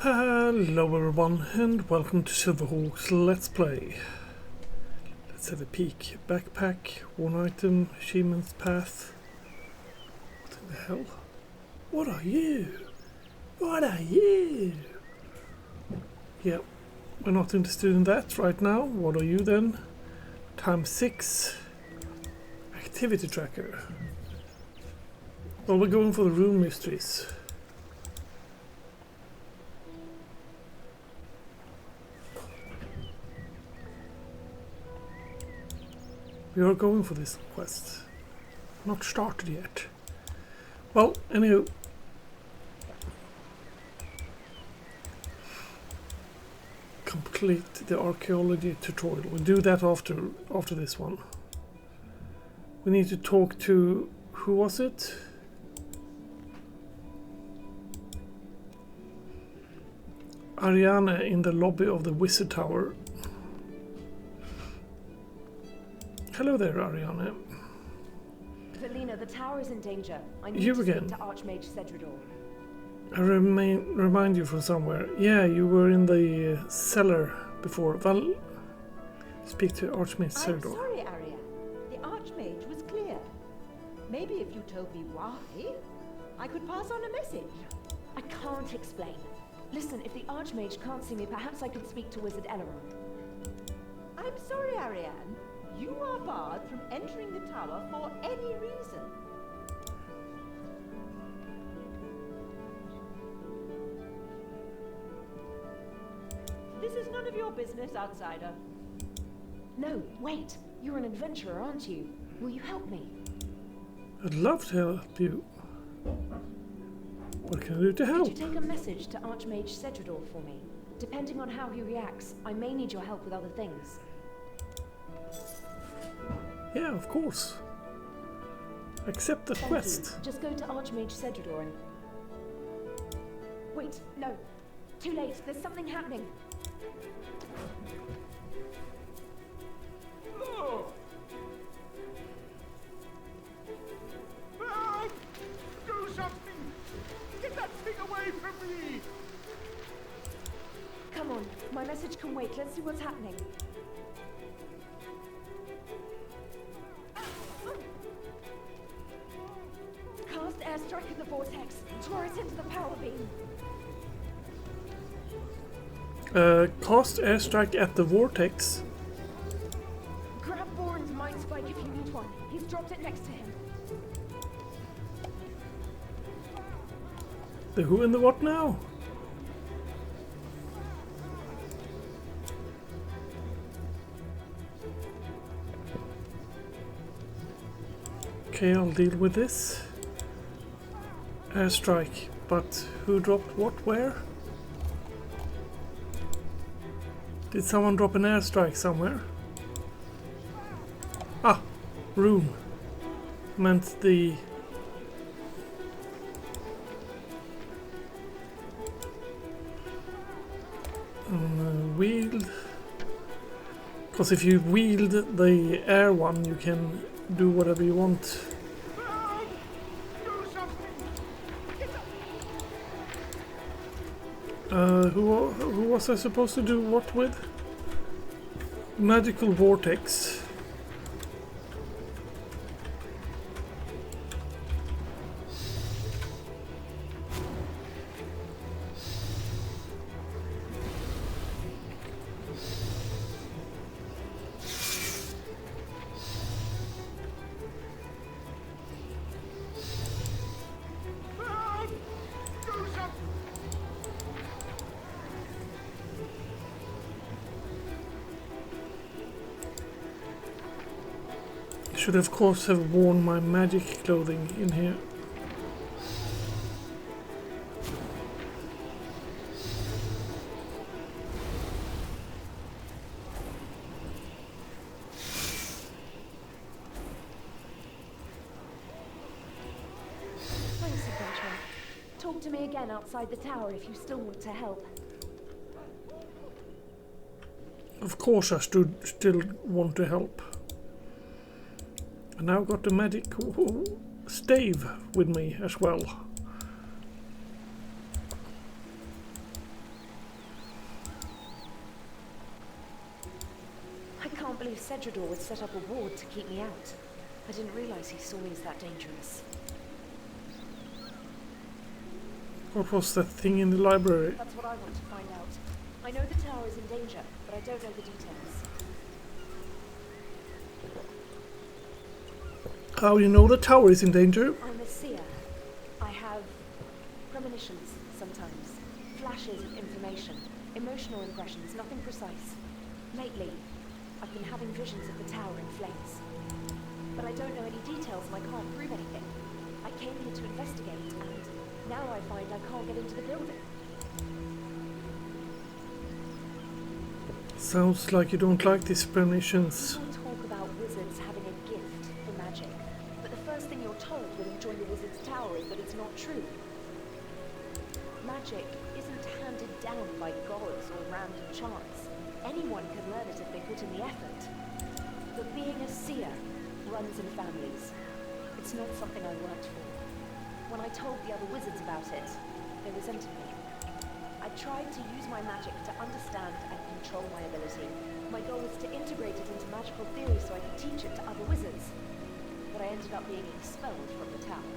Hello everyone and welcome to Silverhawk's Let's Play. Let's have a peek. Backpack, one item, achievements path. What in the hell? What are you? What are you? Yeah, we're not interested in that right now. What are you then? Time 6. Activity tracker. Well, we're going for the room mysteries. We are going for this quest. Not started yet. Well, anywho. Complete the archaeology tutorial. We'll do that after this one. We need to talk to... who was it? Ariane in the lobby of the Wizard Tower. Hello there, Ariane. Velina, the tower is in danger. I need You to again. speak to Archmage Cedrador. I remind you from somewhere. Yeah, you were in the cellar before. Well, speak to Archmage I'm Cedrador. sorry, Arya. The Archmage was clear. Maybe if you told me why, I could pass on a message. I can't explain. Listen, if the Archmage can't see me, perhaps I could speak to Wizard Elrond. I'm sorry, Ariane. You are barred from entering the tower for any reason. This is none of your business, outsider. No, wait. You're an adventurer, aren't you? Will you help me? I'd love to help you. What can I do to help? Could you take a message to Archmage Cedrador for me? Depending on how he reacts, I may need your help with other things. Yeah, of course. Accept the Thank quest. you. Just go to Archmage Cedrador and... Wait, no. Too late. There's something happening. No! Ah! Do something! Get that thing away from me! Come on. My message can wait. Let's see what's happening. Cast airstrike at the vortex. Draw it into the power beam. Cast airstrike at the vortex. Grab Boren's mind spike if you need one. He's dropped it next to him. The who and the what now? Okay, I'll deal with this. Airstrike, but who dropped what where? Did someone drop an airstrike somewhere? Ah, room. Meant the... wield. Because if you wield the air one, you can do whatever you want. Ah! Do something! Get up! Who was I supposed to do what with? Magical vortex. Ah! Do something! Should of course have worn my magic clothing in here. Thanks, adventurer. Talk to me again outside the tower if you still want to help. Of course I still want to help. I now got the magic stave with me as well. believe Cedrador would set up a ward to keep me out. I didn't realize he saw me as that dangerous. What was that thing in the library? That's what I want to find out. I know the tower is in danger, but I don't know the details. How do you know the tower is in danger? I'm a seer. I have premonitions sometimes. Flashes of information. Emotional impressions, nothing precise. Lately, I've been having visions of the tower in flames. But I don't know any details and I can't prove anything. I came here to investigate and now I find I can't get into the building. Sounds like you don't like these premonitions. People talk about wizards having a gift for magic, but the first thing you're told when you join the wizard's tower is that it's not true. Magic isn't handed down by gods or random chance. Anyone can learn it if they put in the effort. But being a seer runs in families. It's not something I worked for. When I told the other wizards about it, they resented me. I tried to use my magic to understand and control my ability. My goal was to integrate it into magical theory so I could teach it to other wizards. But I ended up being expelled from the tower.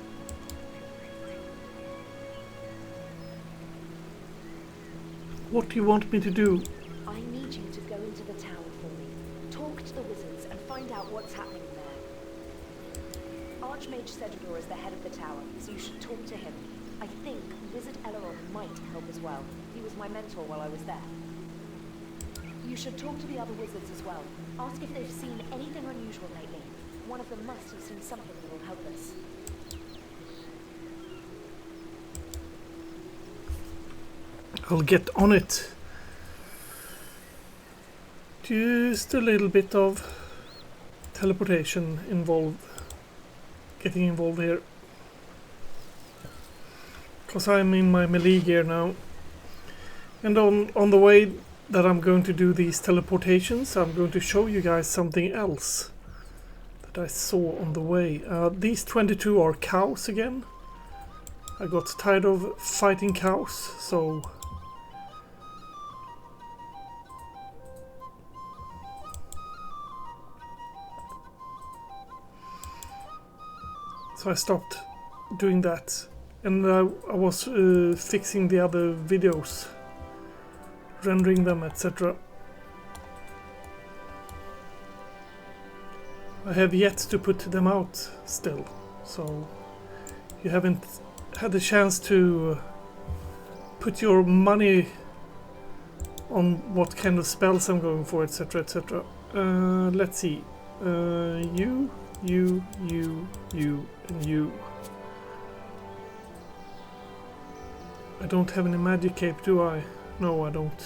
What do you want me to do? I need you to go into the tower for me. Talk to the wizards and find out what's happening there. Archmage Cedrador is the head of the tower, so you should talk to him. I think Wizard Eleron might help as well. He was my mentor while I was there. You should talk to the other wizards as well. Ask if they've seen anything unusual lately. One of them must have seen something that will help us. I'll get on it. Just a little bit of teleportation involved. Getting involved here. Because I'm in my melee gear now. And on the way that I'm going to do these teleportations, I'm going to show you guys something else that I saw on the way. These 22 are cows again. I got tired of fighting cows, so I stopped doing that, and I was fixing the other videos, rendering them, etc. I have yet to put them out still, so you haven't had the chance to put your money on what kind of spells I'm going for, etc, etc. Let's see. You, and you. I don't have any magic cape, do I? No, I don't.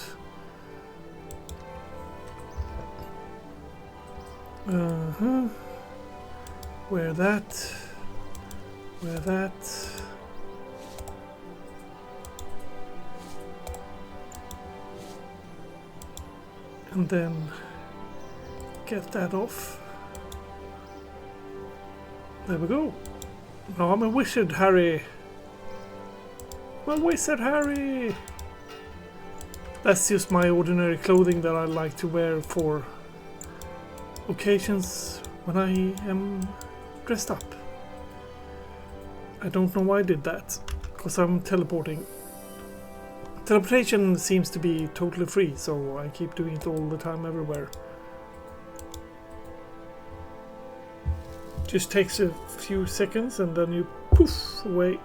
Wear that. Wear that. And then get that off. There we go. Now I'm a wizard, Harry. I'm a wizard, Harry. That's just my ordinary clothing that I like to wear for occasions when I am dressed up. I don't know why I did that, because I'm teleporting. Teleportation seems to be totally free, so I keep doing it all the time everywhere. Just takes a few seconds and then you poof away.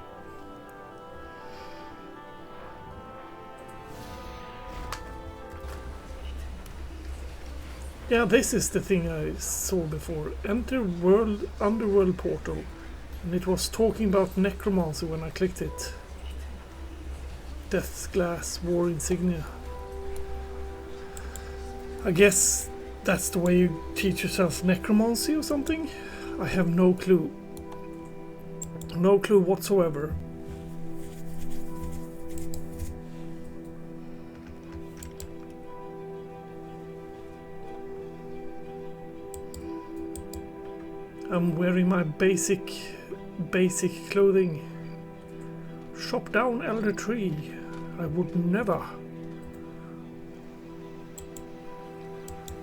Yeah, this is the thing I saw before. Enter underworld portal. And it was talking about necromancy when I clicked it. Death's glass, war insignia. I guess that's the way you teach yourself necromancy or something? I have no clue. No clue whatsoever. I'm wearing my basic clothing. Chop down elder tree. I would never.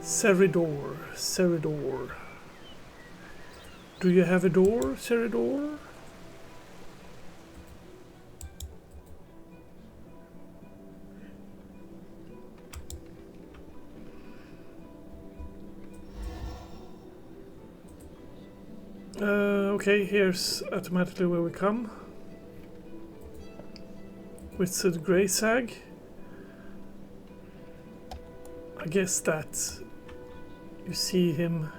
Seridor, Seridor. Do you have a door, Seridor? Okay, here's automatically where we come. Wizard Greysag. I guess that you see him.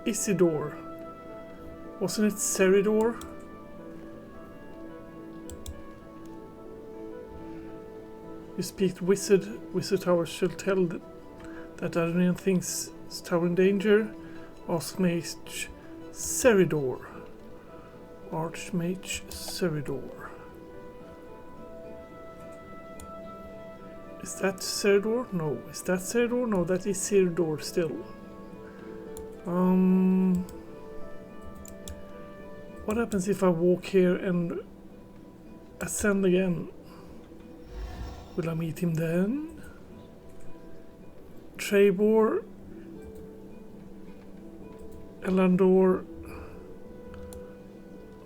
Isidore. Wasn't it Seridor? You speak to Wizard. Wizard Tower shall tell that Adrian thinks his tower in danger. Ask Mage Seridor. Archmage Seridor. Is that Seridor? No. Is that Seridor? No, that is Seridor still. What happens if I walk here and ascend again? Will I meet him then? Trebor, Elandor,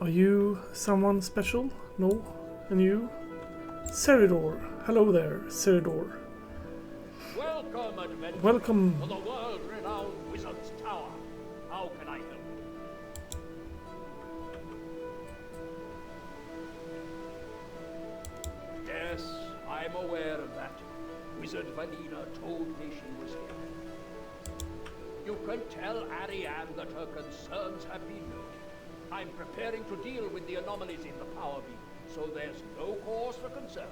are you someone special? No? And you? Seridor. Hello there, Seridor. Welcome, adventurer, Welcome. to the world-renowned Wizard's Tower. How can I help you? Yes, I'm aware of that. Wizard Vanina told me she was here. You can tell Ariane that her concerns have been noted. I'm preparing to deal with the anomalies in the power beam, so there's no cause for concern.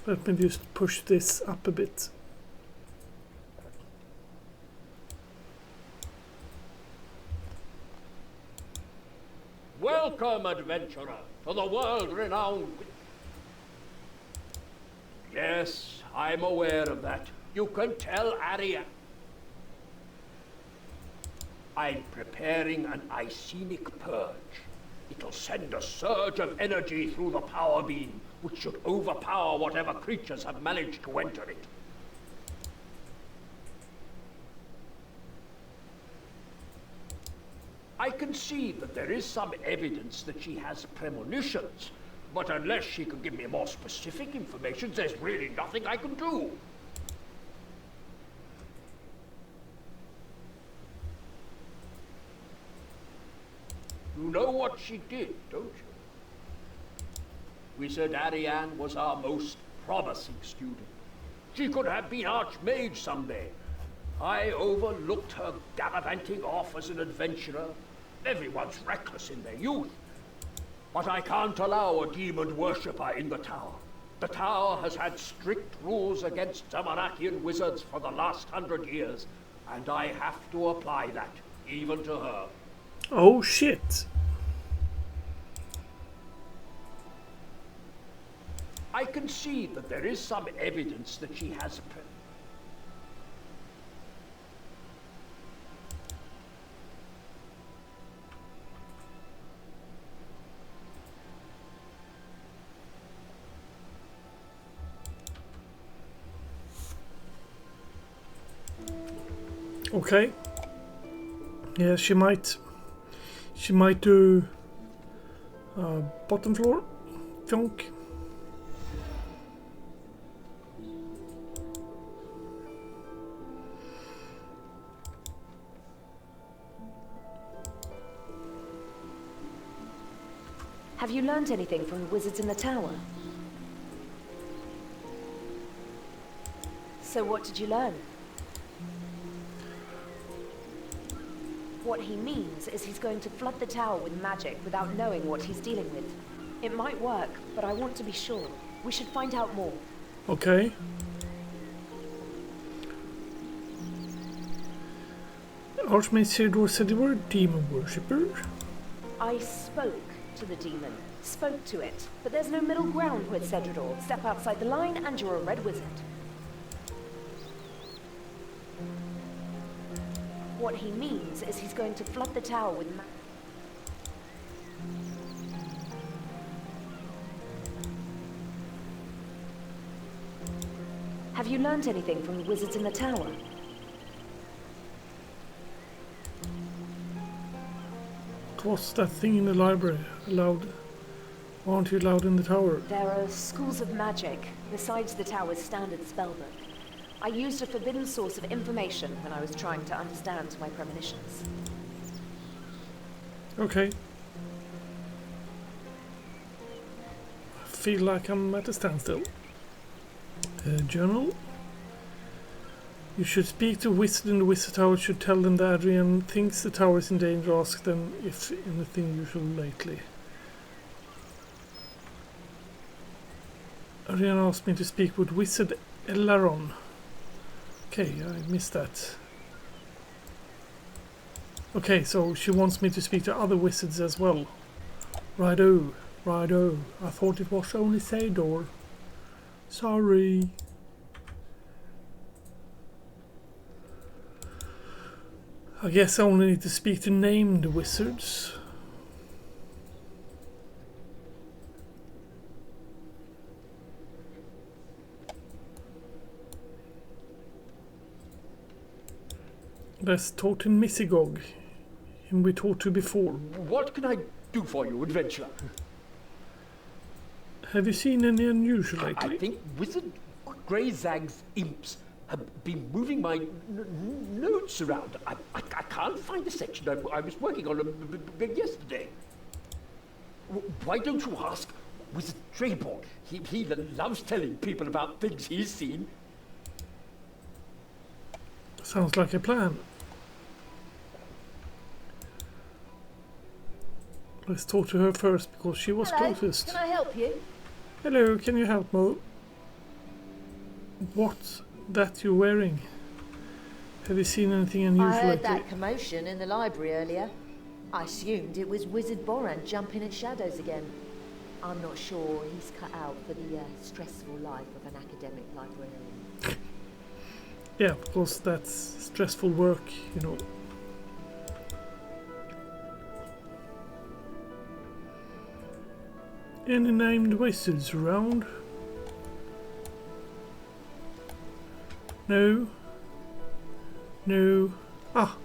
Let me just push this up a bit. Welcome, adventurer, to the world-renowned... Yes, I'm aware of that. You can tell Aria. I'm preparing an icenic purge. It'll send a surge of energy through the power beam, which should overpower whatever creatures have managed to enter it. I can see that there is some evidence that she has premonitions, but unless she can give me more specific information, there's really nothing I can do. You know what she did, don't you? Wizard Ariane was our most promising student. She could have been Archmage someday. I overlooked her gallivanting off as an adventurer. Everyone's reckless in their youth. But I can't allow a demon worshipper in the tower. The tower has had strict rules against Zamarakian wizards for the last 100 years, and I have to apply that, even to her. Oh shit. I can see that there is some evidence that she has Okay. Yeah, she might do bottom floor. Junk. Have you learned anything from the wizards in the tower? So what did you learn? What he means is he's going to flood the tower with magic without knowing what he's dealing with. It might work, but I want to be sure. We should find out more. Okay. Archmage Seridor said you were a demon worshipper. I spoke to the demon. Spoke to it. But there's no middle ground with Cedrador. Step outside the line and you're a red wizard. What he means is he's going to flood the tower with Have you learnt anything from the wizards in the tower? What's that thing in the library? Allowed? Why aren't you allowed in the tower? There are schools of magic besides the tower's standard spellbook. I used a forbidden source of information when I was trying to understand my premonitions. Okay. I feel like I'm at a standstill. Journal. You should speak to wizard in the wizard tower. Should tell them that Adrian thinks the tower is in danger. Ask them if anything unusual lately. Adrian asked me to speak with wizard Elaron. Okay, I missed that. Okay, so she wants me to speak to other wizards as well. Righto, righto. I thought it was only Sador. Sorry. I guess I only need to speak to named wizards. Let's talk to Missigog, him we talked to before. What can I do for you, adventurer? Have you seen any unusual lately? I think Wizard Greyzag's imps have been moving my notes around. I can't find the section I was working on yesterday. Why don't you ask Wizard Trayborn? He loves telling people about things he's seen. Sounds like a plan. Let's talk to her first because she was closest. Can I help you? Hello, can you help me? What's that you're wearing? Have you seen anything unusual I heard lately? that commotion in the library earlier. I assumed it was Wizard Boran jumping at shadows again. I'm not sure he's cut out for the stressful life of an academic librarian. Yeah, because that's stressful work, you know. Any named wizards around? No. No. Ah,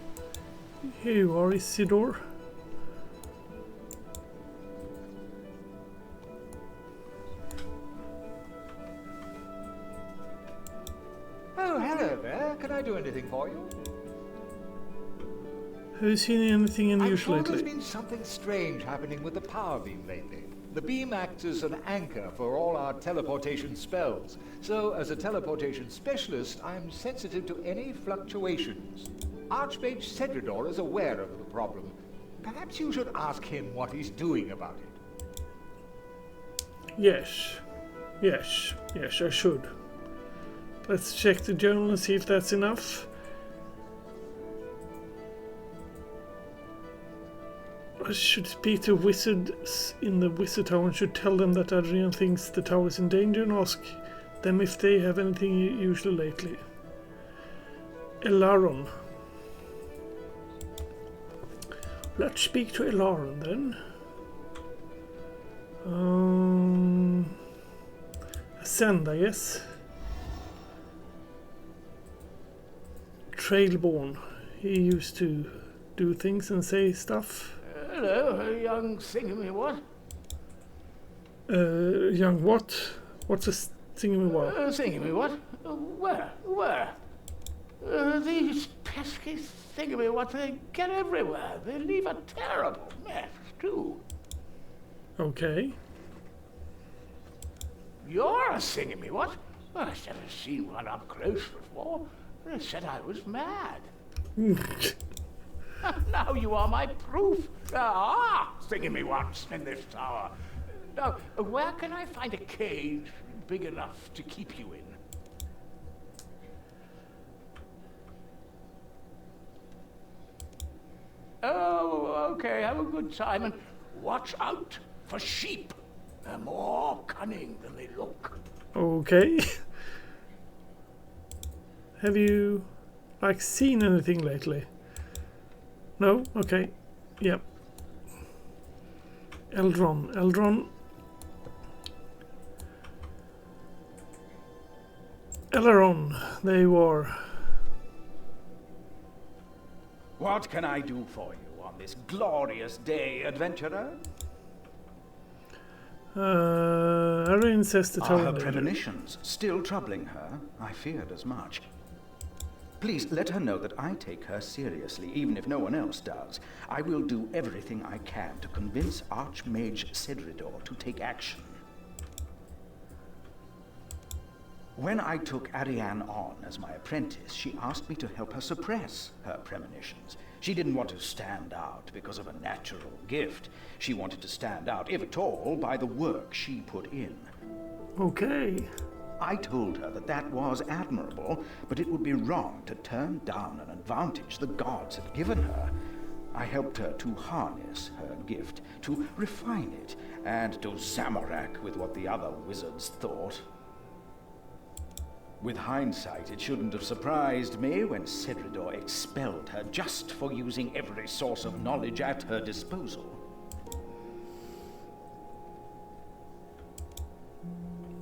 here you are, Isidore. Oh, hello there. Can I do anything for you? Have you seen anything I'm unusual sure there's lately? been something strange happening with the power beam lately. The beam acts as an anchor for all our teleportation spells. So, as a teleportation specialist, I'm sensitive to any fluctuations. Archmage Cedridor is aware of the problem. Perhaps you should ask him what he's doing about it. Yes. Yes. Yes, I should. Let's check the journal and see if that's enough. I should speak to wizards in the wizard tower and should tell them that Adrian thinks the tower is in danger and ask them if they have anything unusual lately. Elaron. Let's speak to Elaron then. Ascend, I guess. Trailborn. He used to do things and say stuff. Hello, young thingamy-what? Young what? What's a thingamy-what? Thingamy-what? Where? These pesky thingamy-what, they get everywhere. They leave a terrible mess, too. Okay. You're a thingamy-what? Well, I've never seen one up close before. They said I was mad. Now you are my proof. There are thingamy-whats in this tower. Now, where can I find a cage big enough to keep you in? Oh, okay, have a good time, and watch out for sheep. They're more cunning than they look. Okay. Have you, like, seen anything lately? No? Okay. Yep. Eldron. Aileron, there you are. What can I do for you on this glorious day, adventurer? Arian says the Are tower her leader. premonitions still troubling her? I feared as much. Please let her know that I take her seriously, even if no one else does. I will do everything I can to convince Archmage Cedridor to take action. When I took Ariane on as my apprentice, she asked me to help her suppress her premonitions. She didn't want to stand out because of a natural gift. She wanted to stand out, if at all, by the work she put in. Okay. I told her that that was admirable, but it would be wrong to turn down an advantage the gods had given her. I helped her to harness her gift, to refine it, and to zamorak with what the other wizards thought. With hindsight, it shouldn't have surprised me when Cedridor expelled her just for using every source of knowledge at her disposal.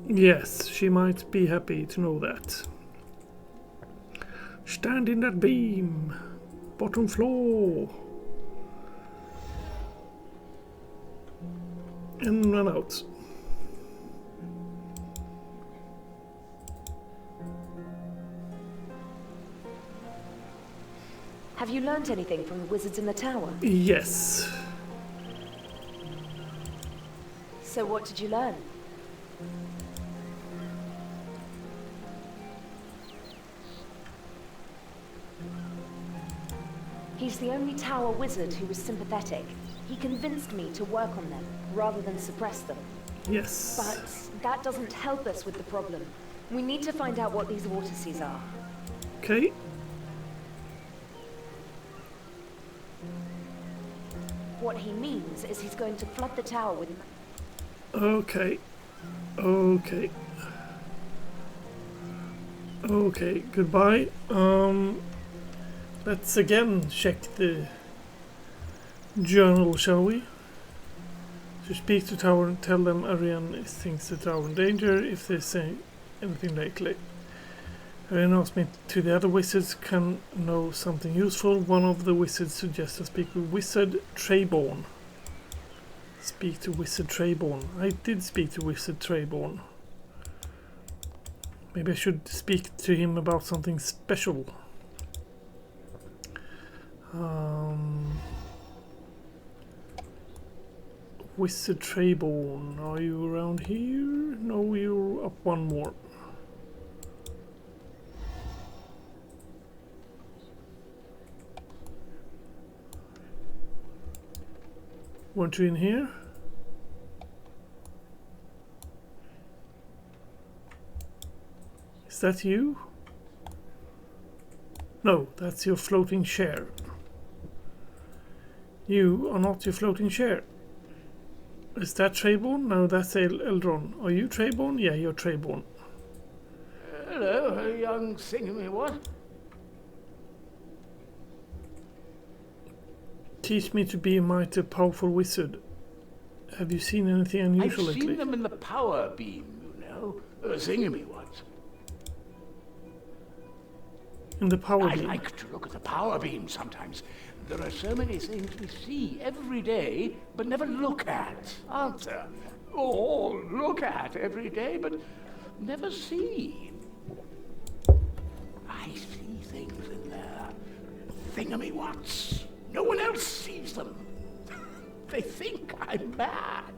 Yes, she might be happy to know that. Stand in that beam. Bottom floor. And run out. Have you learnt anything from the wizards in the tower? Yes. So what did you learn? He's the only tower wizard who was sympathetic. He convinced me to work on them, rather than suppress them. Yes. But that doesn't help us with the problem. We need to find out what these vortices are. Okay. What he means is he's going to flood the tower with... Okay. Okay. Okay, goodbye. Let's again check the journal, shall we? To speak to tower and tell them Ariane thinks the tower in danger if they say anything lately. Ariane asked me to the other wizards can know something useful. One of the wizards suggests I speak with Wizard Treyborn. Speak to Wizard Treyborn. I did speak to Wizard Treyborn. Maybe I should speak to him about something special. Wizard Treyborn, are you around here? No, you're up one more. Weren't you in here? Is that you? No, that's your floating chair. You are not your floating chair. Is that Treyborn? No, that's Eldron. Are you Treyborn? Yeah, you're Treyborn. Hello, young thingamy-what? Teach me to be a mighty powerful wizard. Have you seen anything unusual I've lately? seen them in the power beam, you know. Thingamy-what? In the power I beam? like to look at the power beam sometimes. There are so many things we see every day, but never look at, aren't there? Or look at every day, but never see. I see things in there. Thingamy-whats. No one else sees them. They think I'm mad.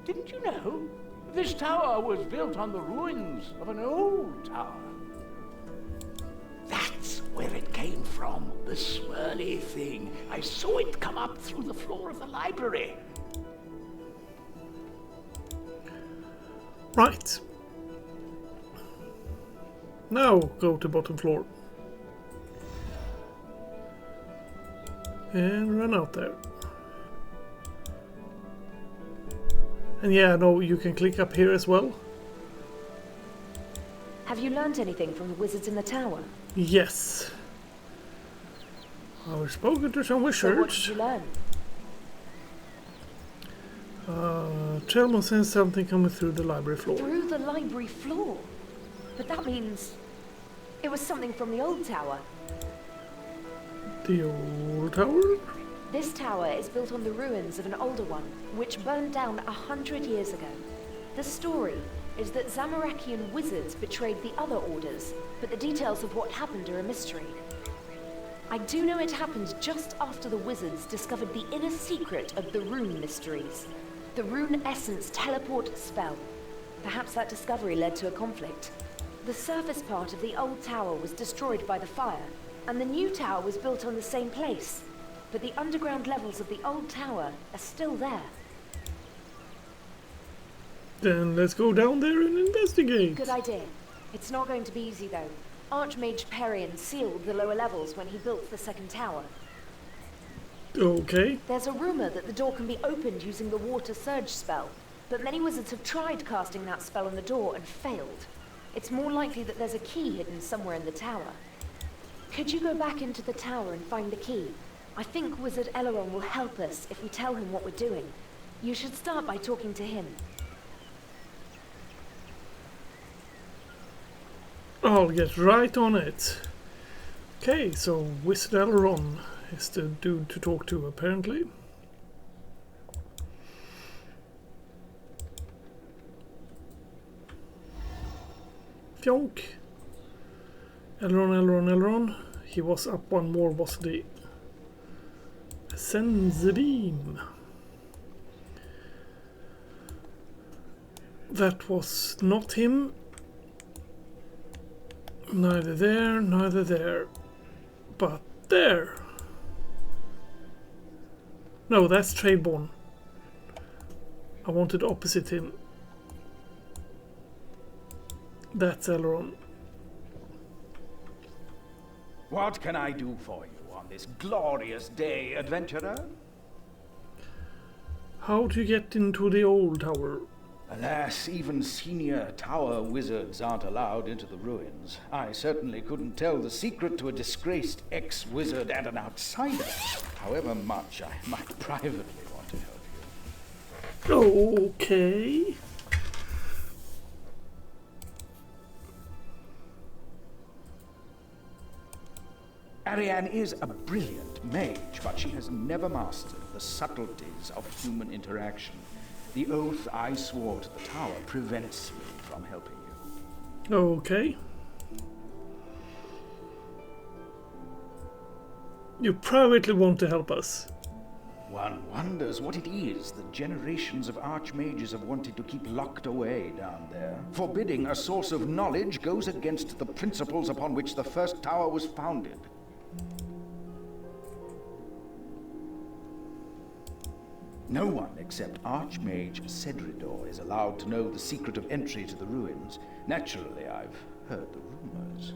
Didn't you know? This tower was built on the ruins of an old tower. That's where it came from, the swirly thing. I saw it come up through the floor of the library. Right. Now go to bottom floor. And run out there. And yeah, no, you can click up here as well. Have you learnt anything from the wizards in the tower? Yes. I've spoken to some So what did wizards. you learn? Chelmo says something coming through the library floor. Through the library floor? But that means it was something from the old tower. The old tower? This tower is built on the ruins of an older one, which burned down 100 years ago. The story is that Zamarakian wizards betrayed the other orders, but the details of what happened are a mystery. I do know it happened just after the wizards discovered the inner secret of the rune mysteries. The rune essence teleport spell. Perhaps that discovery led to a conflict. The surface part of the old tower was destroyed by the fire, and the new tower was built on the same place. But the underground levels of the old tower are still there. Then let's go down there and investigate. Good idea. It's not going to be easy though. Archmage Perian sealed the lower levels when he built the second tower. Okay. There's a rumor that the door can be opened using the water surge spell, but many wizards have tried casting that spell on the door and failed. It's more likely that there's a key hidden somewhere in the tower. Could you go back into the tower and find the key? I think Wizard Eleron will help us if we tell him what we're doing. You should start by talking to him. I'll get right on it. Okay, so Wizard Eleron is the dude to talk to, apparently. Fjonk. Eleron. He was up one more, wasn't he? Send the beam. That was not him. Neither there. But there. No, that's Tradeborn. I wanted opposite him. That's Eleron. What can I do for you on this glorious day, adventurer? How to get into the old tower? Alas, even senior tower wizards aren't allowed into the ruins. I certainly couldn't tell the secret to a disgraced ex-wizard and an outsider, however much I might privately want to help you. Okay. Ariane is a brilliant mage, but she has never mastered the subtleties of human interaction. The oath I swore to the tower prevents me from helping you. Okay. You privately want to help us. One wonders what it is that generations of archmages have wanted to keep locked away down there. Forbidding a source of knowledge goes against the principles upon which the first tower was founded. No one except Archmage Cedridor is allowed to know the secret of entry to the ruins. Naturally, I've heard the rumors.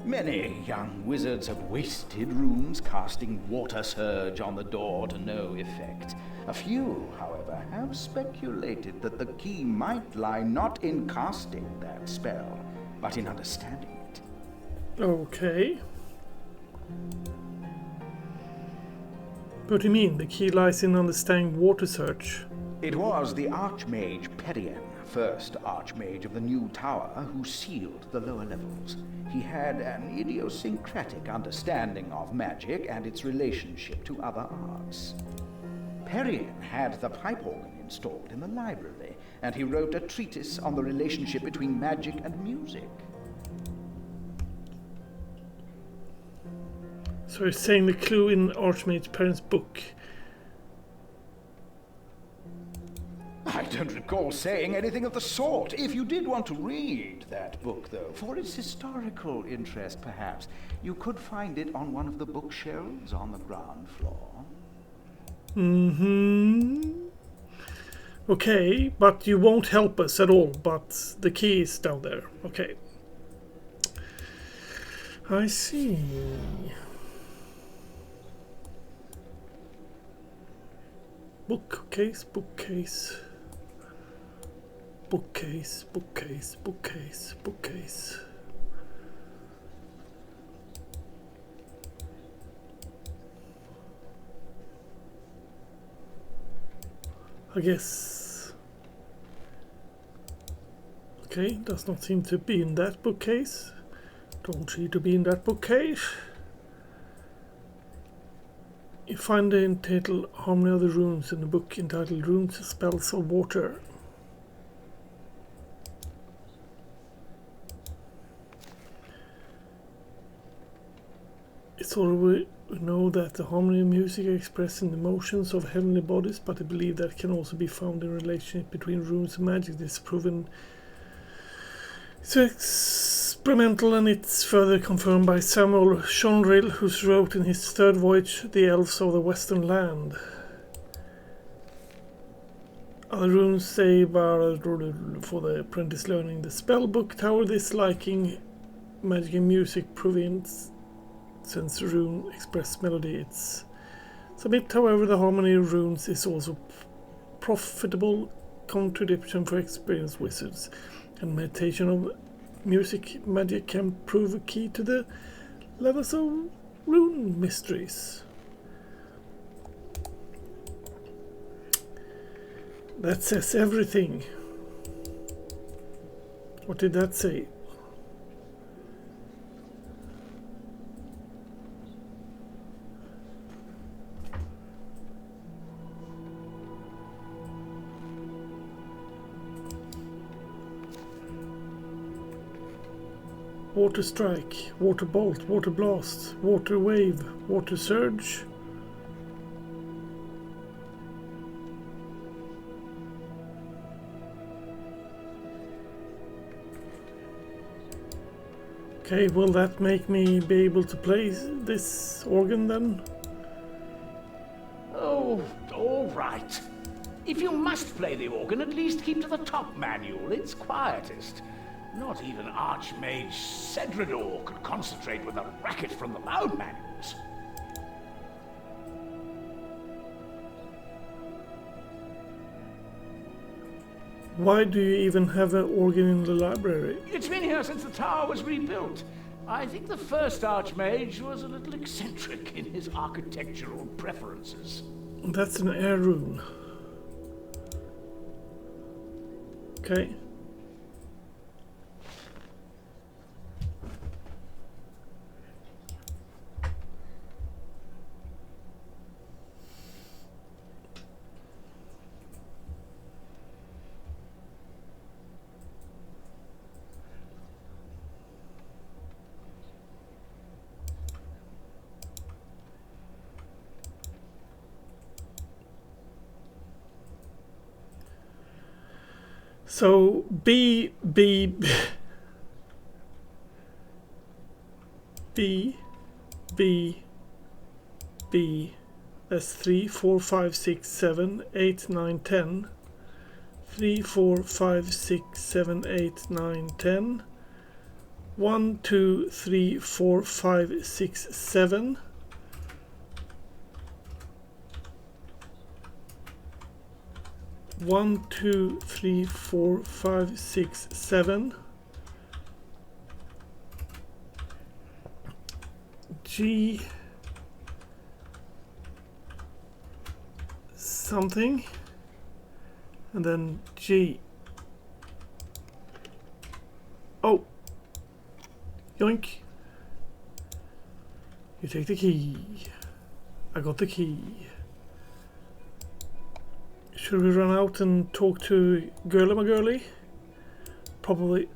Many young wizards have wasted runes casting water surge on the door to no effect. A few, however, have speculated that the key might lie not in casting that spell, but in understanding it. Okay. What do you mean? The key lies in understanding water surge. It was the Archmage Perian, first Archmage of the new tower, who sealed the lower levels. He had an idiosyncratic understanding of magic and its relationship to other arts. Perian had the pipe organ installed in the library, and he wrote a treatise on the relationship between magic and music. So you're saying the clue in Archmage Perian's book? I don't recall saying anything of the sort. If you did want to read that book, though, for its historical interest, perhaps, you could find it on one of the bookshelves on the ground floor. Okay, but you won't help us at all, but the key is down there. Okay. I see. Bookcase. I guess. Okay, does not seem to be in that bookcase. Don't see to be in that bookcase. You find the entitled Harmony of the Runes in the book entitled Runes, Spells of Water. It's already we know that the harmony of music expressed in the motions of heavenly bodies, but I believe that can also be found in relationship between runes and magic. This is proven. It's experimental, and it's further confirmed by Samuel Shonrill, who wrote in his third voyage, The Elves of the Western Land. Other runes say for the apprentice learning the spell book tower this liking magic and music province. Since rune express melody, it's submit. However, the harmony of runes is also profitable contribution for experienced wizards, and meditation of music magic can prove a key to the levels of rune mysteries. That says everything. What did that say? Water strike, water bolt, water blast, water wave, water surge. Okay, will that make me be able to play this organ then? Oh, all right. If you must play the organ, at least keep to the top manual. It's quietest. Not even Archmage Cedrador could concentrate with the racket from the loud manuals. Why do you even have an organ in the library? It's been here since the tower was rebuilt. I think the first Archmage was a little eccentric in his architectural preferences. That's an air rune. Okay. So B, that's 3, 4, 5, 6, 7, 8, 9, 10. 3, 4, 5, 6, 7, 8, 9, 10. 1, 2, 3, 4, 5, 6, 7. 1, 2, 3, 4, 5, 6, 7. G something, and then G. Oh, yoink! You take the key. I got the key. Should we run out and talk to Girly my girly? Probably.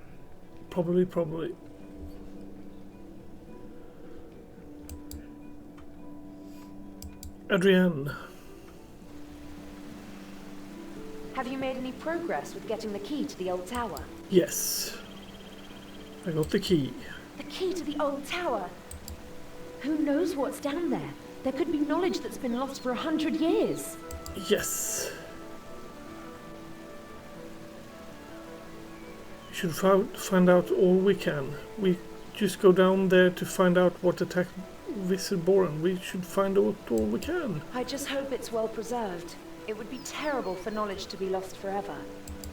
Adrienne. Have you made any progress with getting the key to the old tower? Yes. I got the key. The key to the old tower? Who knows what's down there? There could be knowledge that's been lost for 100 years. Yes. We should find out all we can. We just go down there to find out what attacked Wizard Boran. We should find out all we can. I just hope it's well preserved. It would be terrible for knowledge to be lost forever.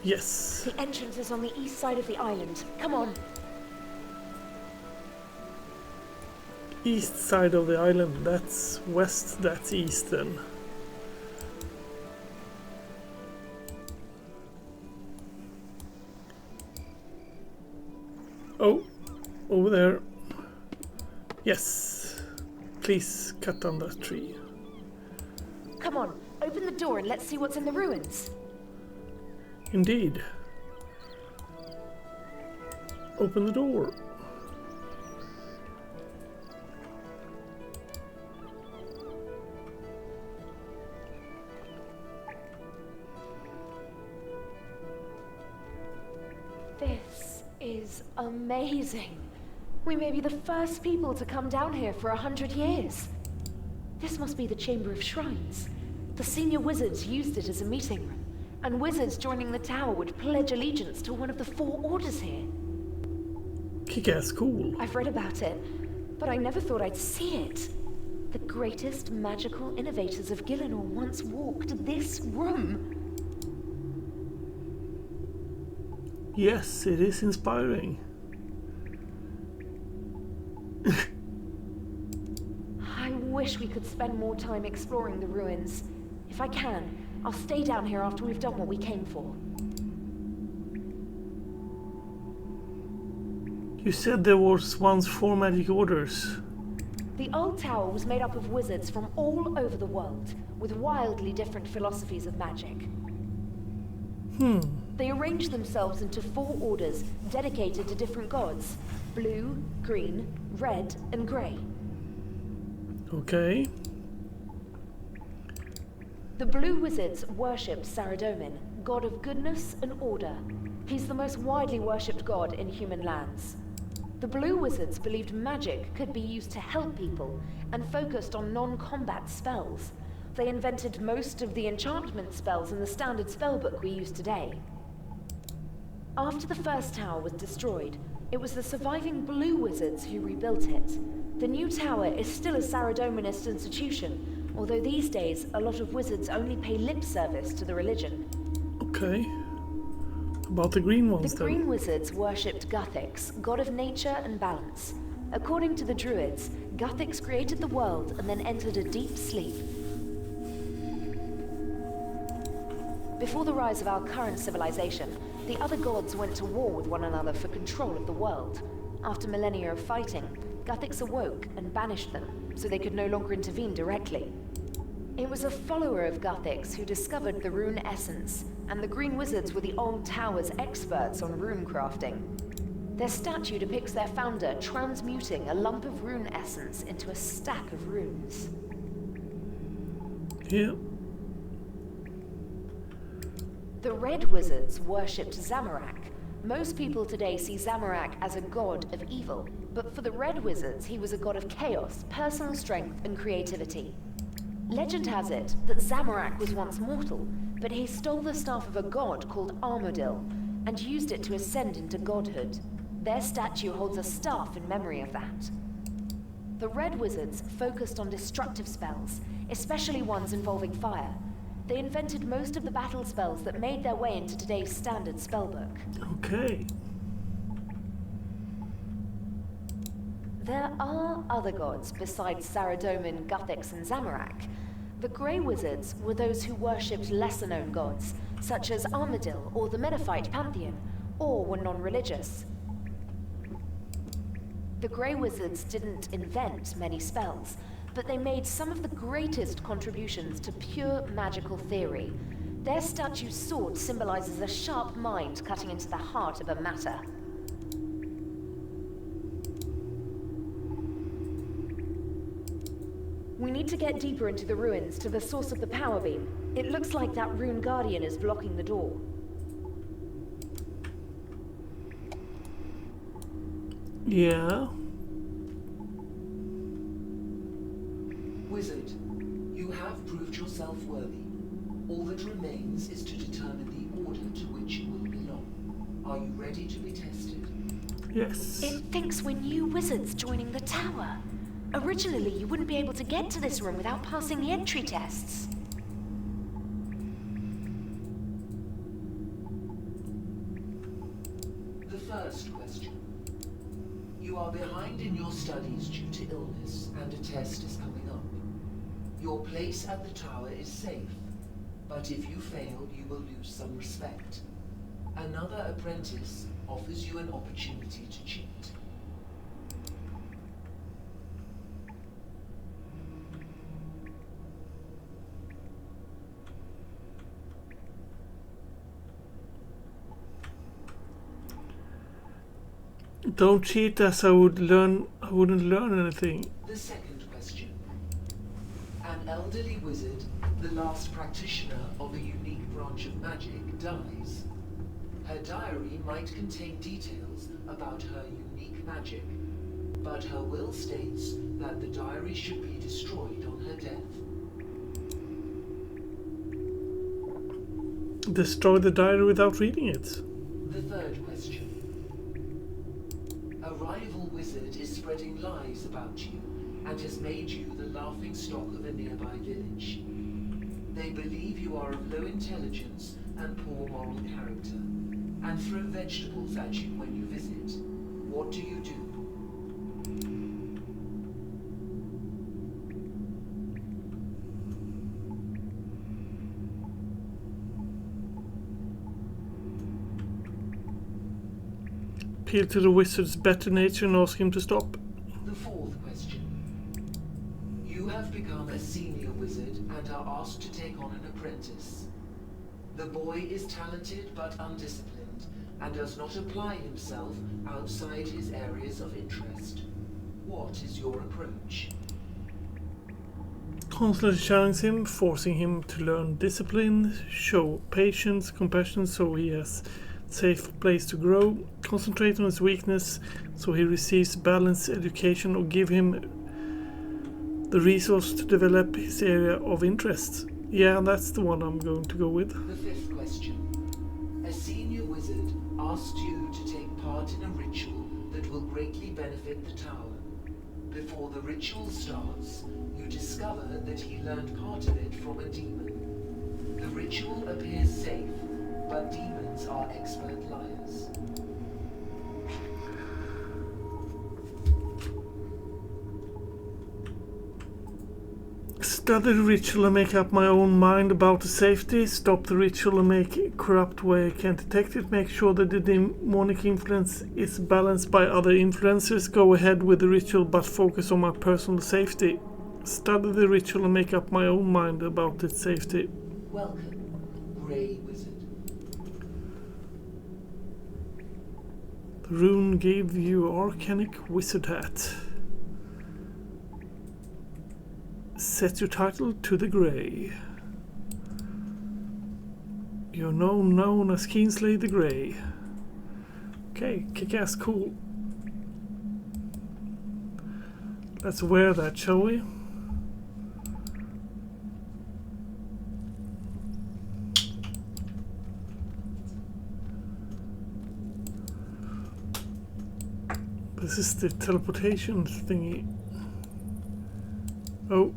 Yes. The entrance is on the east side of the island. Come on. East side of the island. That's west, that's east then. Oh, over there. Yes. Please cut down that tree. Come on, open the door and let's see what's in the ruins. Indeed. Open the door. This is amazing. We may be the first people to come down here for 100 years. This must be the Chamber of Shrines. The senior wizards used it as a meeting room, and wizards joining the tower would pledge allegiance to one of the 4 orders here. Kick-ass cool. I've read about it, but I never thought I'd see it. The greatest magical innovators of Gielinor once walked this room. Yes, it is inspiring. I wish we could spend more time exploring the ruins. If I can, I'll stay down here after we've done what we came for. You said there was once 4 magic orders. The old tower was made up of wizards from all over the world, with wildly different philosophies of magic. They arranged themselves into 4 orders dedicated to different gods: blue, green, red, and grey. Okay. The blue wizards worshipped Saradomin, god of goodness and order. He's the most widely worshipped god in human lands. The blue wizards believed magic could be used to help people and focused on non-combat spells. They invented most of the enchantment spells in the standard spellbook we use today. After the first tower was destroyed, it was the surviving blue wizards who rebuilt it. The new tower is still a Saradominist institution, although these days a lot of wizards only pay lip service to the religion. Okay. About the green ones, The green wizards worshipped Guthix, god of nature and balance. According to the druids, Guthix created the world and then entered a deep sleep. Before the rise of our current civilization, the other gods went to war with one another for control of the world. After millennia of fighting, Guthix awoke and banished them, so they could no longer intervene directly. It was a follower of Guthix who discovered the rune essence, and the green wizards were the old tower's experts on rune crafting. Their statue depicts their founder transmuting a lump of rune essence into a stack of runes. Yeah. The red wizards worshipped Zamorak. Most people today see Zamorak as a god of evil, but for the red wizards, he was a god of chaos, personal strength, and creativity. Legend has it that Zamorak was once mortal, but he stole the staff of a god called Armadil and used it to ascend into godhood. Their statue holds a staff in memory of that. The red wizards focused on destructive spells, especially ones involving fire. They invented most of the battle spells that made their way into today's standard spellbook. Okay. There are other gods besides Saradomin, Guthix, and Zamorak. The Grey Wizards were those who worshipped lesser-known gods, such as Armadil or the Menaphite pantheon, or were non-religious. The Grey Wizards didn't invent many spells, but they made some of the greatest contributions to pure magical theory. Their statue's sword symbolizes a sharp mind cutting into the heart of a matter. We need to get deeper into the ruins to the source of the power beam. It looks like that rune guardian is blocking the door. Yeah. Wizard, you have proved yourself worthy. All that remains is to determine the order to which you will belong. Are you ready to be tested? Yes. It thinks we're new wizards joining the tower. Originally, you wouldn't be able to get to this room without passing the entry tests. The first question. You are behind in your studies due to illness, and a test is coming up. Your place at the tower is safe, but if you fail, you will lose some respect. Another apprentice offers you an opportunity to cheat. Don't cheat, as I wouldn't learn anything. The second question. An elderly wizard, the last practitioner of a unique branch of magic, dies. Her diary might contain details about her unique magic, but her will states that the diary should be destroyed on her death. Destroy the diary without reading it. The third question. A rival wizard is spreading lies about you and has made you the laughingstock of a nearby village. They believe you are of low intelligence and poor moral character, and throw vegetables at you when you visit. What do you do? Appeal to the wizard's better nature and ask him to stop. The fourth question. You have become a senior wizard and are asked to take on an apprentice. The boy is talented but undisciplined and does not apply himself outside his areas of interest. What is your approach? Constantly challenge him, forcing him to learn discipline, show patience, compassion so he has a safe place to grow, concentrate on his weakness so he receives balanced education, or give him the resource to develop his area of interest. Yeah, that's the one I'm going to go with. The fifth question. A senior wizard asked you to take part in a ritual that will greatly benefit the tower. Before the ritual starts, you discover that he learned part of it from a demon. The ritual appears safe, but demons are expert liars. Study the ritual and make up my own mind about the safety. Stop the ritual and make a corrupt way I can detect it. Make sure that the demonic influence is balanced by other influences. Go ahead with the ritual but focus on my personal safety. Study the ritual and make up my own mind about its safety. Welcome, Grey Wizard. The rune gave you Arcanic Wizard Hat. Set your title to the Grey. You're now known as Kingsley the Grey. Okay, kick-ass cool. Let's wear that, shall we? This is the teleportation thingy. Oh.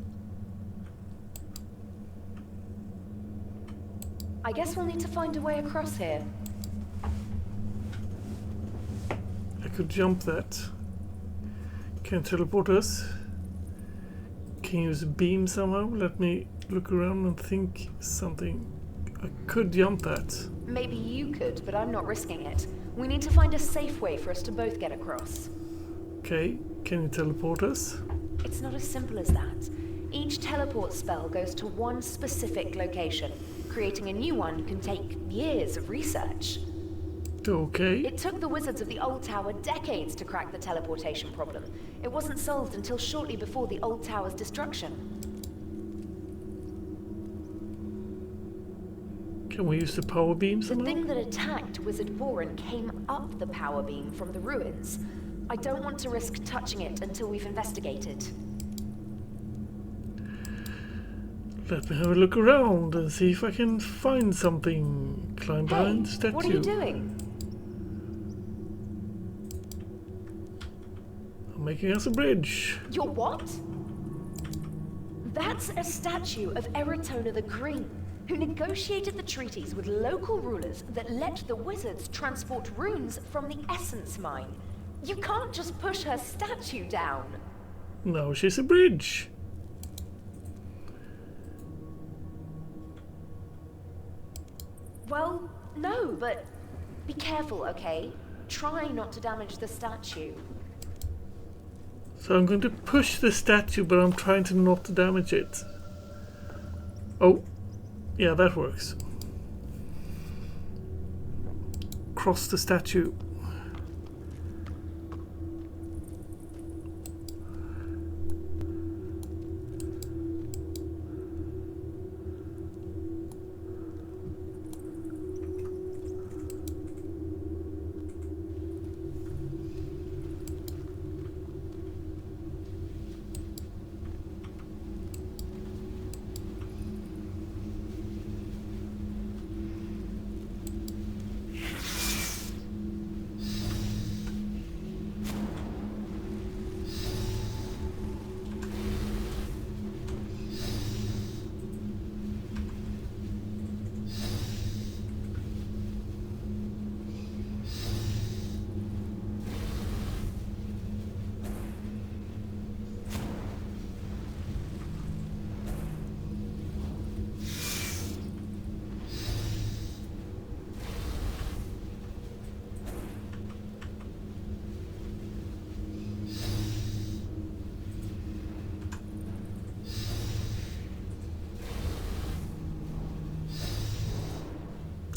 I guess we'll need to find a way across here. I could jump that. Can teleport us. Can use a beam somehow. Let me look around and think something. I could jump that. Maybe you could, but I'm not risking it. We need to find a safe way for us to both get across. Okay, can you teleport us? It's not as simple as that. Each teleport spell goes to one specific location. Creating a new one can take years of research. Okay. It took the wizards of the old tower decades to crack the teleportation problem. It wasn't solved until shortly before the old tower's destruction. Can we use the power beam The somehow? thing that attacked Wizard Boren came up the power beam from the ruins. I don't want to risk touching it until we've investigated. Let me have a look around and see if I can find something. Climb behind the statue. What are you doing? I'm making us a bridge. You're what? That's a statue of Eritona the Green, who negotiated the treaties with local rulers that let the wizards transport runes from the Essence Mine. You can't just push her statue down. No, she's a bridge. Well, no, but Be careful, okay? Try not to damage the statue. So I'm going to push the statue, but I'm trying to not damage it. Oh, yeah, that works. Cross the statue.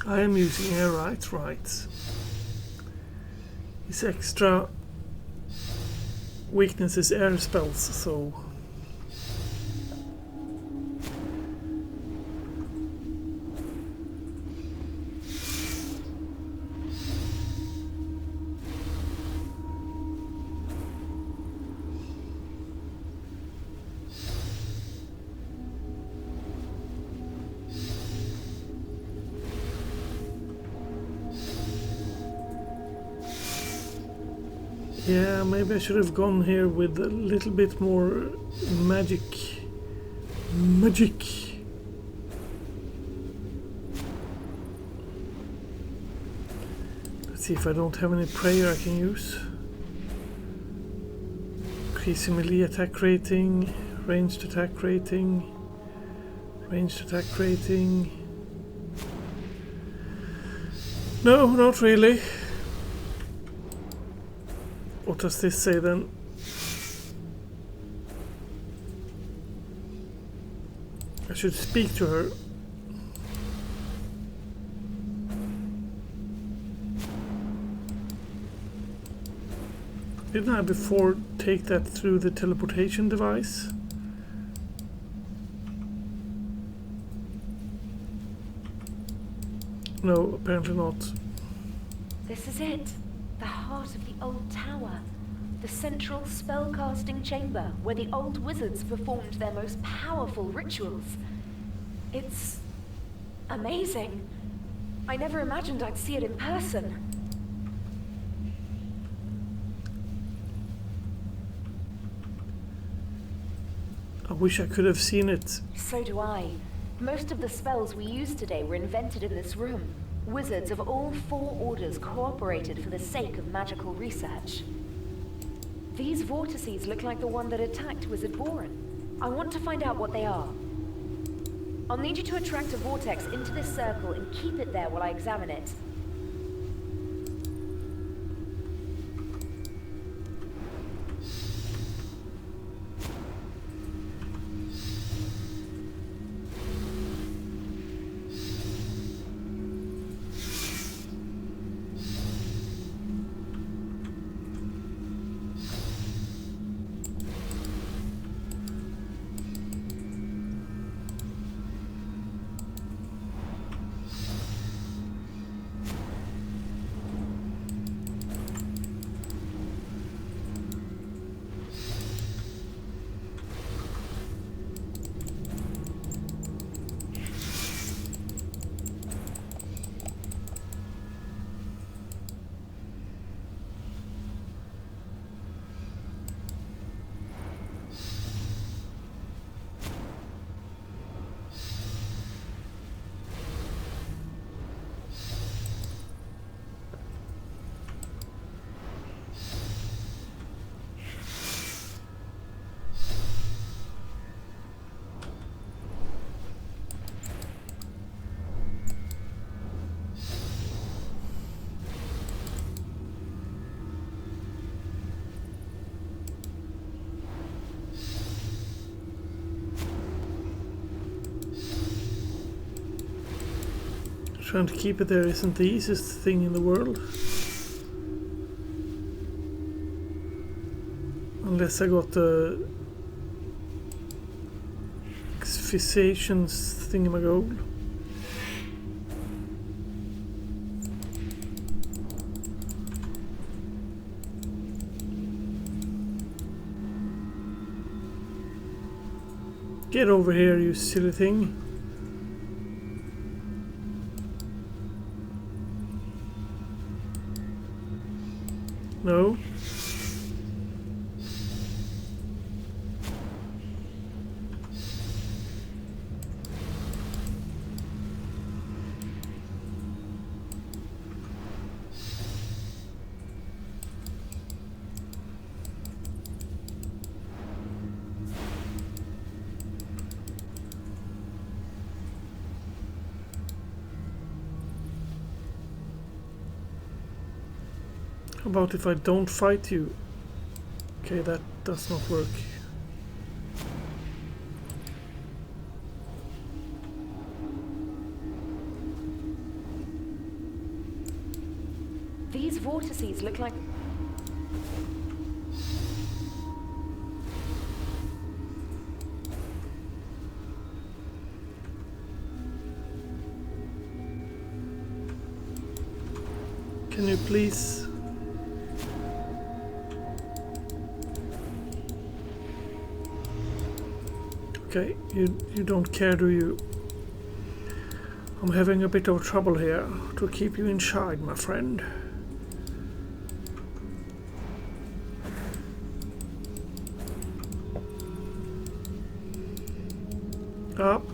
I am using airite, right. His extra weakness is air spells, so... Yeah, maybe I should have gone here with a little bit more magic. Let's see if I don't have any prayer I can use. Increasing melee attack rating, ranged attack rating, ranged attack rating. No, not really. What does this say then? I should speak to her. Didn't I before take that through the teleportation device? No, apparently not. This is it. The heart of the old tower. The central spellcasting chamber where the old wizards performed their most powerful rituals. It's amazing. I never imagined I'd see it in person. I wish I could have seen it. So do I. Most of the spells we used today were invented in this room. Wizards of all 4 orders cooperated for the sake of magical research. These vortices look like the one that attacked Wizard Boren. I want to find out what they are. I'll need you to attract a vortex into this circle and keep it there while I examine it. Trying to keep it there isn't the easiest thing in the world. Unless I got the asphyxiations thingamagole. Get over here, you silly thing. No. How about if I don't fight you? Okay, that does not work. These vortices look like... Can you please... Okay, you don't care, do you? I'm having a bit of trouble here to keep you inside, my friend. Up.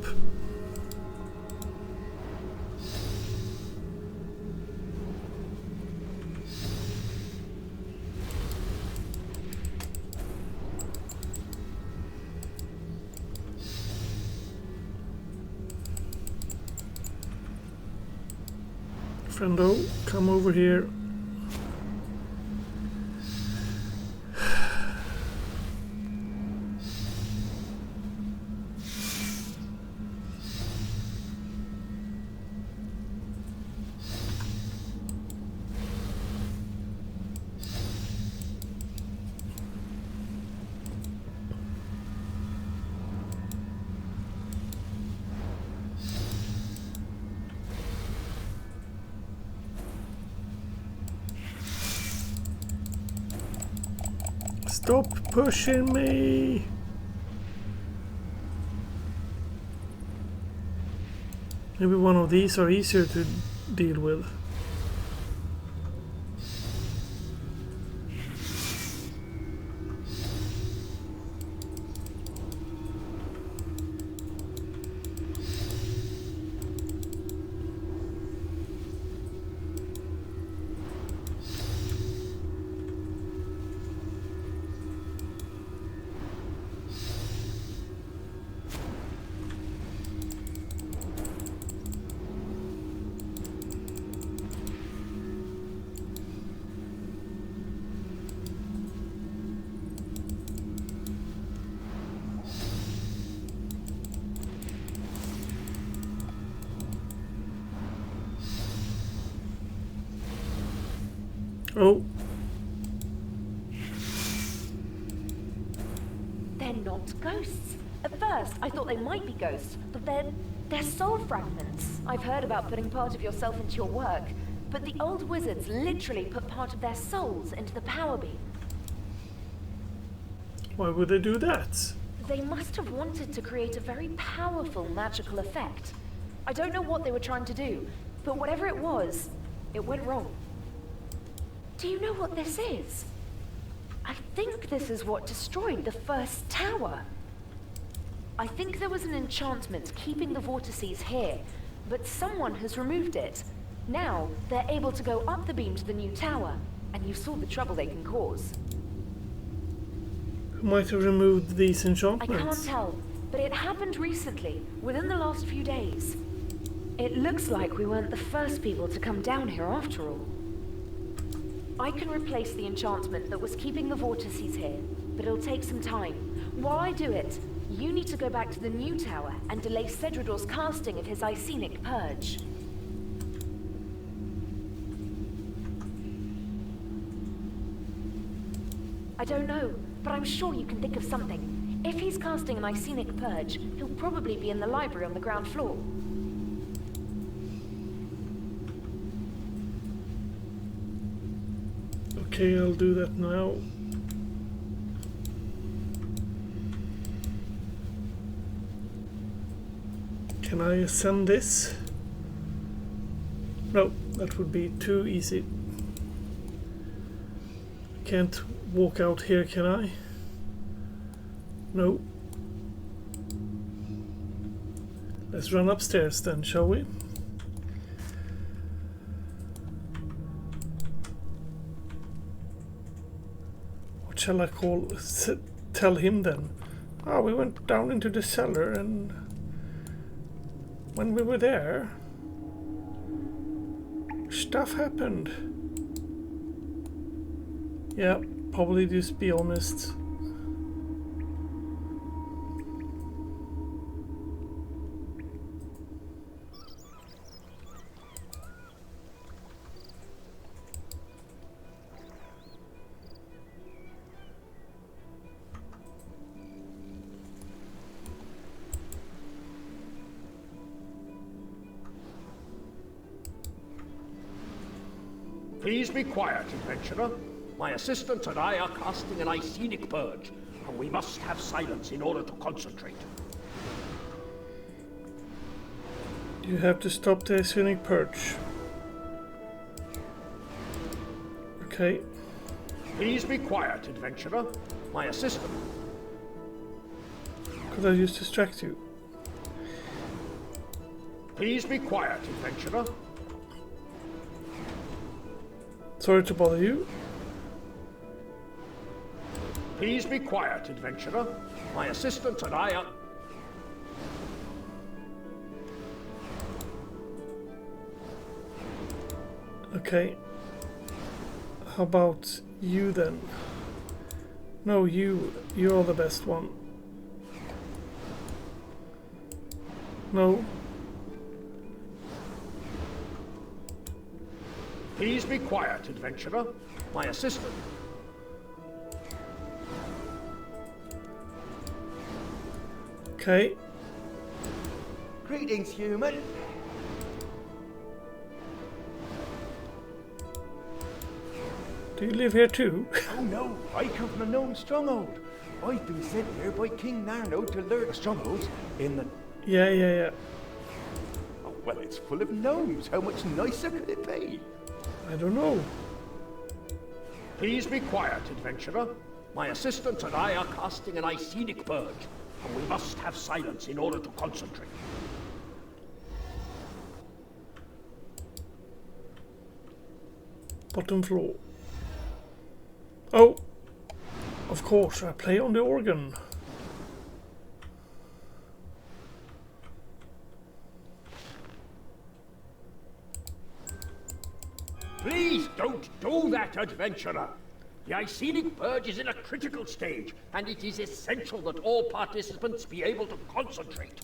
Friendo, come over here. Stop pushing me! Maybe one of these are easier to deal with. Oh. They're not ghosts. At first, I thought they might be ghosts, but they're soul fragments. I've heard about putting part of yourself into your work, but the old wizards literally put part of their souls into the power beam. Why would they do that? They must have wanted to create a very powerful magical effect. I don't know what they were trying to do, but whatever it was, it went wrong. Do you know what this is? I think this is what destroyed the first tower. I think there was an enchantment keeping the vortices here, but someone has removed it. Now, they're able to go up the beam to the new tower, and you saw the trouble they can cause. Who might have removed these enchantments? I can't tell, but it happened recently, within the last few days. It looks like we weren't the first people to come down here after all. I can replace the enchantment that was keeping the vortices here, but it'll take some time. While I do it, you need to go back to the new tower and delay Cedrador's casting of his Icenic Purge. I don't know, but I'm sure you can think of something. If he's casting an Icenic Purge, he'll probably be in the library on the ground floor. Okay, I'll do that now. Can I ascend this? No, that would be too easy. Can't walk out here, can I? No. Let's run upstairs then, shall we? What shall I tell him then? Ah, we went down into the cellar, and when we were there, stuff happened. Yeah, probably just be honest. Please be quiet, adventurer. My assistant and I are casting an Icenic Purge, and we must have silence in order to concentrate. You have to stop the Icenic Purge. Okay. Please be quiet, adventurer. My assistant. Could I just distract you? Please be quiet, adventurer. Sorry to bother you. Please be quiet, adventurer. My assistant and I are... Okay. How about you then? No, you're the best one. No. Please be quiet, adventurer. My assistant. Okay. Greetings, human. Do you live here too? Oh no, I come from a gnome stronghold. I've been sent here by King Narno to lure the strongholds in the... Yeah. Oh, well, it's full of gnomes. How much nicer could it be? I don't know. Please be quiet, adventurer. My assistant and I are casting an Icenic Purge, and we must have silence in order to concentrate. Bottom floor. Oh! Of course, I play on the organ. Please don't do that, adventurer. The Icenic Purge is in a critical stage, and it is essential that all participants be able to concentrate.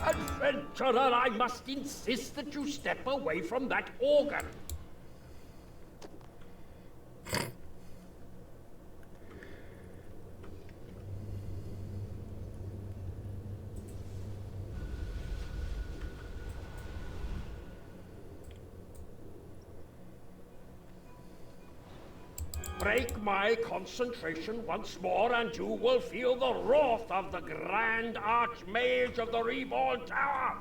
Adventurer, I must insist that you step away from that organ. Break my concentration once more, and you will feel the wrath of the Grand Archmage of the Reborn Tower!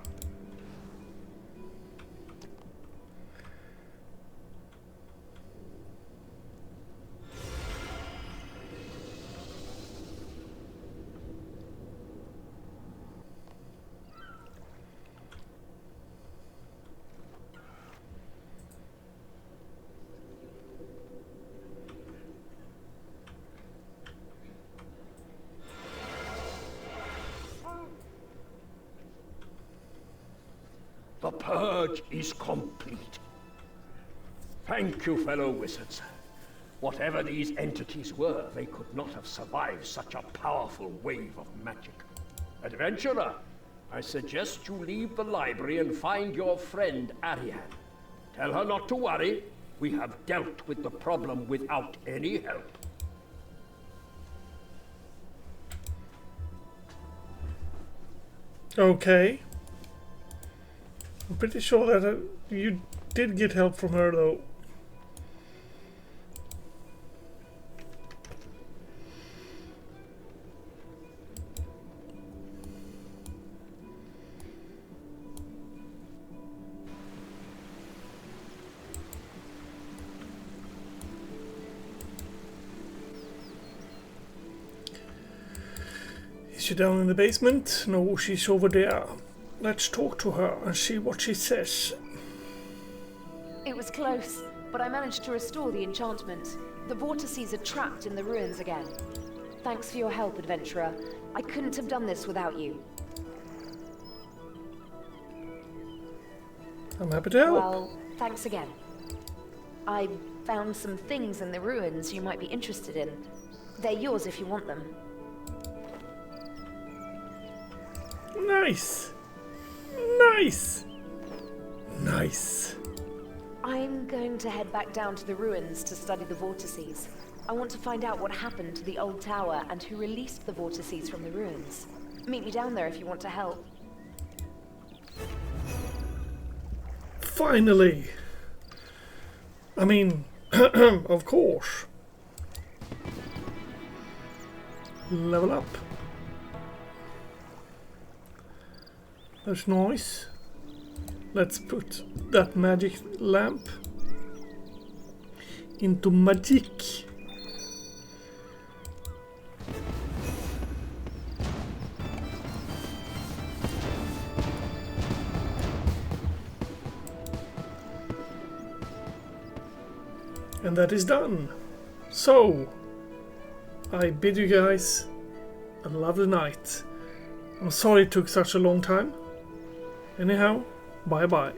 The purge is complete. Thank you, fellow wizards. Whatever these entities were, they could not have survived such a powerful wave of magic. Adventurer, I suggest you leave the library and find your friend Ariane. Tell her not to worry. We have dealt with the problem without any help. Okay. I'm pretty sure that you did get help from her, though. Is she down in the basement? No, she's over there. Let's talk to her and see what she says. It was close, but I managed to restore the enchantment. The vortices are trapped in the ruins again. Thanks for your help, adventurer. I couldn't have done this without you. I'm happy to help. Well, thanks again. I found some things in the ruins you might be interested in. They're yours if you want them. Nice! Nice! Nice! I'm going to head back down to the ruins to study the vortices. I want to find out what happened to the old tower and who released the vortices from the ruins. Meet me down there if you want to help. Finally! I mean, of course. Level up. That's nice. Let's put that magic lamp into magic. And that is done. So, I bid you guys a lovely night. I'm sorry it took such a long time. Anyhow, bye bye.